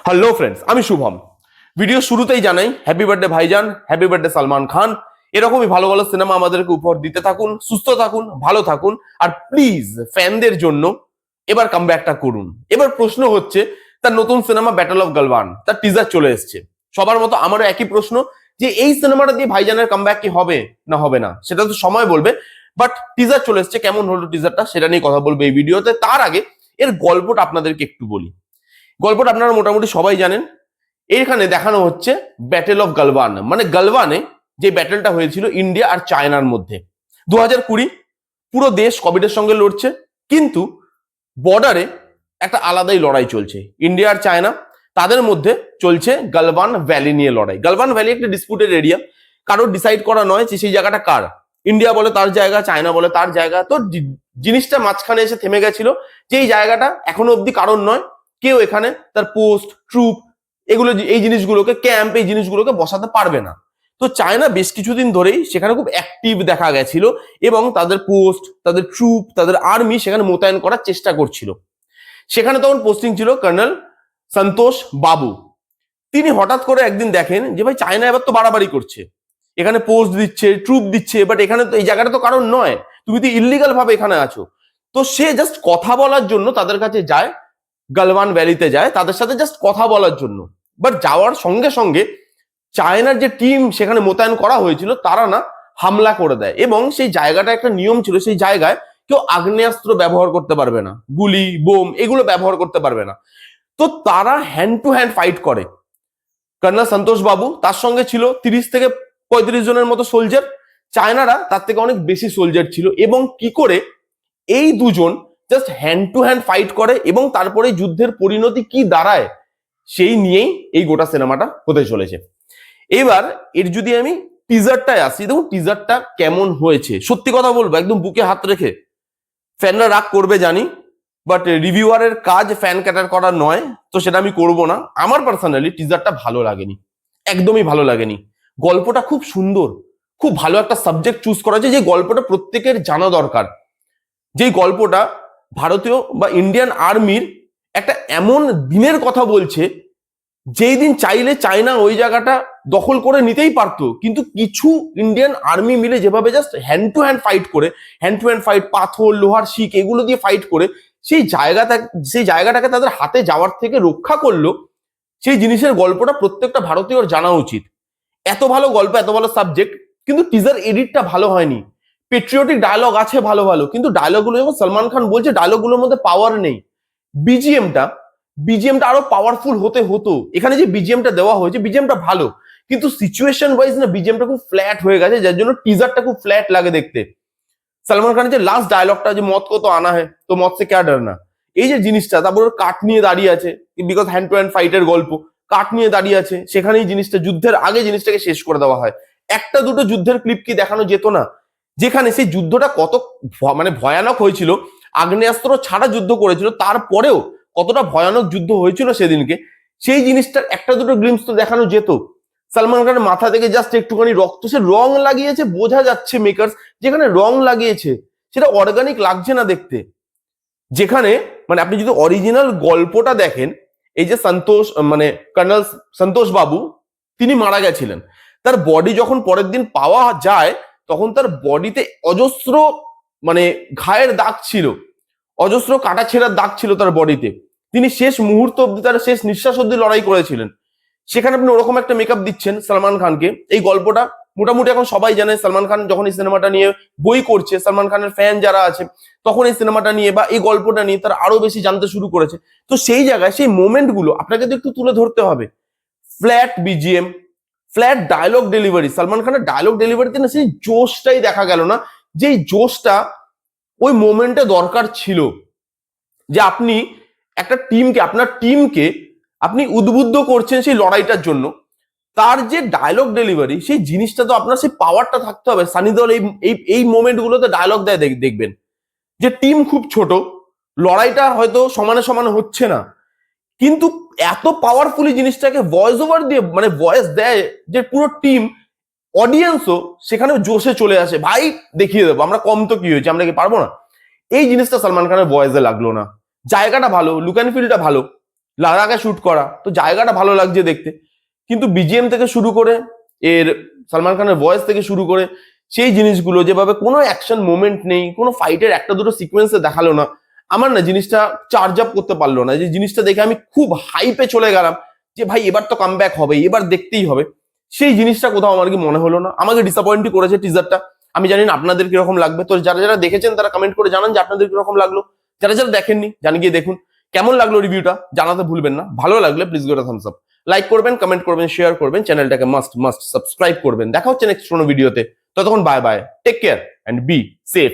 Hello friends, আমি Shubham. Video শুরুতেই জানাই হ্যাপি বার্থডে ভাইজান, হ্যাপি বার্থডে সালমান খান। এরকমই ভালো ভালো সিনেমা আমাদেরকে উপহার দিতে থাকুন, সুস্থ থাকুন, ভালো থাকুন। আর প্লিজ ফ্যানদের জন্য এবার কামব্যাকটা করুন। এবার প্রশ্ন হচ্ছে, তার নতুন সিনেমা ব্যাটল অফ গালওয়ান, তার টিজার চলে এসছে। সবার মতো আমারও একই প্রশ্ন যে এই সিনেমাটা দিয়ে ভাইজানের কামব্যাক কি হবে না হবে না, সেটা তো সময় বলবে। বাট টিজার চলে এসছে, কেমন হলো টিজারটা সেটা নিয়ে কথা বলবো এই ভিডিওতে। তার আগে এর গল্পটা আপনাদেরকে একটু বলি। গল্পটা আপনারা মোটামুটি সবাই জানেন। এখানে দেখানো হচ্ছে ব্যাটেল অফ গালওয়ান, মানে গালওয়ানে যে ব্যাটেলটা হয়েছিল ইন্ডিয়া আর চায়নার মধ্যে 2020। পুরো দেশ কোভিডের সঙ্গে লড়ছে, কিন্তু বর্ডারে একটা আলাদাই লড়াই চলছে। ইন্ডিয়া আর চায়না, তাদের মধ্যে চলছে গালওয়ান ভ্যালি নিয়ে লড়াই। গালওয়ান ভ্যালি একটা ডিসপুটেড এরিয়া, কারোর ডিসাইড করা নয় যে সেই জায়গাটা কার। ইন্ডিয়া বলে তার জায়গা, চায়না বলে তার জায়গা। তো জিনিসটা মাঝখানে এসে থেমে গেছিল যে এই জায়গাটা এখনো অব্দি কারণ নয়। কেউ এখানে তার পোস্ট, ট্রুপ, এগুলো এই জিনিসগুলোকে, ক্যাম্প, এই জিনিসগুলোকে বসাতে পারবে না। তো চায়না বেশ কিছুদিন ধরেই সেখানে খুব অ্যাক্টিভ দেখা গেছিল এবং তাদের পোস্ট, তাদের ট্রুপ, তাদের আর্মি সেখানে মোতায়েন করার চেষ্টা করছিল। সেখানে তখন পোস্টিং ছিল কর্নেল সন্তোষ বাবু। তিনি হঠাৎ করে একদিন দেখেন যে ভাই চায়না এবার তো বাড়াবাড়ি করছে, এখানে পোস্ট দিচ্ছে, ট্রুপ দিচ্ছে, বাট এখানে তো এই জায়গাটা তো কারণ নয়, তুমি তো ইল্লিগাল ভাবে এখানে আছো। তো সে জাস্ট কথা বলার জন্য তাদের কাছে যায়, গালওয়ান ভ্যালিতে যায় তাদের সাথে জাস্ট কথা বলার জন্য। বাট যাওয়ার সঙ্গে সঙ্গে চায়নার যে টিম সেখানে মোতায়েন করা হয়েছিল তারা না হামলা করে দেয়। এবং সেই জায়গাটা একটা নিয়ম ছিল, সেই জায়গায় কেউ আগ্নেয়াস্ত্র ব্যবহার করতে পারবে না, গুলি, বোম এগুলো ব্যবহার করতে পারবে না। তো তারা হ্যান্ড টু হ্যান্ড ফাইট করে। কর্নেল সন্তোষ বাবু, তার সঙ্গে ছিল 30 থেকে 35 জনের মতো সোলজার। চায়নারা তার থেকে অনেক বেশি সোলজার ছিল। এবং কি করে এই দুজন just hand to hand fight করে এবং তারপরে যুদ্ধের পরিণতি কি দাঁড়ায় সেই নিয়েই এই গোটা সিনেমাটা হতে চলেছে। এবার এর যদি আমি টিজারটায় আসি, দেখুন টিজারটা কেমন হয়েছে। সত্যি কথা বলবো, একদম বুকে হাত রেখে, ফ্যানরা রাগ করবে জানি, বাট রিভিউয়ারের কাজ ফ্যান ক্যাটার করা নয়, তো সেটা আমি করব না। আমার পার্সোনালি টিজারটা ভালো লাগেনি, একদমই ভালো লাগেনি। গল্পটা খুব সুন্দর, খুব ভালো একটা সাবজেক্ট চুজ করা হয়েছে, যে গল্পটা প্রত্যেকের জানা দরকার। যেই গল্পটা ভারতীয় বা ইন্ডিয়ান আর্মির একটা এমন দিনের কথা বলছে যেই দিন চাইলে চায়না ওই জায়গাটা দখল করে নিতেই পারতো, কিন্তু কিছু ইন্ডিয়ান আর্মি মিলে যেভাবে just hand to hand fight করে, হ্যান্ড টু হ্যান্ড ফাইট, পাথর, লোহার শিক এগুলো দিয়ে ফাইট করে সেই জায়গাটাকে তাদের হাতে যাওয়ার থেকে রক্ষা করলো, সেই জিনিসের গল্পটা প্রত্যেকটা ভারতীয়র জানা উচিত। এত ভালো গল্প, এত ভালো সাবজেক্ট, কিন্তু টিজার এডিটটা ভালো হয়নি। পেট্রিয়টিক ডায়লগ আছে ভালো ভালো, কিন্তু ডায়লগগুলো যখন সলমান খান বলছে ডায়লগগুলোর মধ্যে পাওয়ার নেই। বিজিএমটা বিজিএমটা আরো পাওয়ারফুল হতে হতো। এখানে যে বিজিএমটা দেওয়া হয়েছে, বিজিএমটা ভালো, কিন্তু সিচুয়েশন ওয়াইজ না বিজিএমটা খুব ফ্ল্যাট হয়ে গেছে, যার জন্য টিজারটা খুব ফ্ল্যাট লাগে দেখতে। সলমান খানের যে লাস্ট ডায়লগটা, যে মত কো তো আনা হয় তো মত সে ক্যা ডরনা, এই যে জিনিসটা, তারপর কাঠ নিয়ে দাঁড়িয়ে আছে, বিকজ হ্যান্ড টু হ্যান্ড ফাইটের গল্প, কাঠ নিয়ে দাঁড়িয়ে আছে, সেখানেই জিনিসটা যুদ্ধের আগে জিনিসটাকে শেষ করে দেওয়া হয়। একটা দুটো যুদ্ধের ক্লিপ কি দেখানো যেত না, যেখানে সেই যুদ্ধটা কত মানে ভয়ানক হয়েছিল, আগ্নেয়াস্ত্র ছাড়া যুদ্ধ করেছিল, তারপরেও কতটা ভয়ানক যুদ্ধ হয়েছিল সেদিনকে, সেই জিনিসটার একটা দুটো গ্লিমস তো দেখানো যেত। সলমান খানের মাথা থেকে জাস্ট একটুখানি রক্ত, সে রং লাগিয়েছে, বোঝা যাচ্ছে মেকার্স যেখানে রং লাগিয়েছে সেটা অর্গানিক লাগছে না দেখতে। যেখানে মানে আপনি যদি অরিজিনাল গল্পটা দেখেন, এই যে সন্তোষ মানে কর্নেল সন্তোষ বাবু, তিনি মারা গেছিলেন। তার বডি যখন পরের দিন পাওয়া যায়, তখন তার বডিতে অজস্র মানে ঘায়ের দাগ ছিল, অজস্র কাটা ছেঁড়ার দাগ ছিল তার বডিতে। তিনি শেষ মুহূর্ত অব্দি, তার শেষ নিঃশ্বাস অব্দি লড়াই করেছিলেন। সেখানে আপনি ওরকম একটা মেকআপ দিচ্ছেন সলমান খানকে। এই গল্পটা মোটামুটি এখন সবাই জানে। সলমান খান যখন এই সিনেমাটা নিয়ে বই করছে, সলমান খানের ফ্যান যারা আছে, তখন এই সিনেমাটা নিয়ে বা এই গল্পটা নিয়ে তারা আরো বেশি জানতে শুরু করেছে। তো সেই জায়গায় সেই মোমেন্ট গুলো আপনাকে তো একটু তুলে ধরতে হবে। Flat BGM, flat dialogue delivery, Salman খানের ডায়লগ ডেলিভারিতে না সেই জোশটাই দেখা গেল না, যেই জোশটা ওই মোমেন্টে দরকার ছিল। যে আপনি একটা টিমকে, আপনার টিমকে আপনি উদ্বুদ্ধ করছেন সেই লড়াইটার জন্য, তার যে ডায়লগ ডেলিভারি, সেই জিনিসটা তো আপনার সেই পাওয়ারটা থাকতে হবে। সানি দেওয়াল এই মোমেন্ট গুলোতে ডায়লগ দেয়, দেখবেন যে টিম খুব ছোট, লড়াইটা হয়তো সমানে সমানে হচ্ছে না, কিন্তু এত পাওয়ারফুলি জিনিসটাকে ভয়েস ওভার দিয়ে মানে ভয়েস দেয় যে পুরো টিম, অডিয়েন্সও সেখানে জোশে চলে আসে, ভাই দেখিয়ে দেবো আমরা, কম তো কি হয়েছে, আমরা কি পারবো না। এই জিনিসটা সলমান খানের ভয়েসে লাগলো না। জায়গাটা ভালো, লুক অ্যান্ড ফিলটা ভালো, লাদাখে শুট করা, তো জায়গাটা ভালো লাগছে দেখতে। কিন্তু বিজিএম থেকে শুরু করে এর সালমান খানের ভয়েস থেকে শুরু করে সেই জিনিসগুলো যেভাবে কোনো অ্যাকশন মোমেন্ট নেই, কোনো ফাইটের একটা দুটো সিকোয়েন্সে দেখালো না, আমার না জিনিসটা চার্জ আপ করতে পারলো না। যে জিনিসটা দেখে আমি খুব হাইপে চলে গেলাম যে ভাই এবার তো কামব্যাক হবে, এবার দেখতেই হবে, সেই জিনিসটা কোথাও আমার কি মনে হলো না। আমাকে ডিসঅ্যাপয়েন্টই করেছে টিজারটা। আমি জানি না আপনাদের কিরকম লাগবে, তো যারা যারা দেখেছেন তারা কমেন্ট করে জানান যে আপনাদের কিরকম লাগলো। যারা যারা দেখেননি জানি গিয়ে দেখুন। কেমন লাগলো রিভিউটা জানাতে ভুলবেন না। ভালো লাগলে please go thumbs up, like করবেন, কমেন্ট করবেন, শেয়ার করবেন, চ্যানেলটাকে মাস্ট মাস্ট সাবস্ক্রাইব করবেন। দেখা হচ্ছে নেক্সট কোনো ভিডিওতে। ততক্ষণ bye bye, take care and be safe.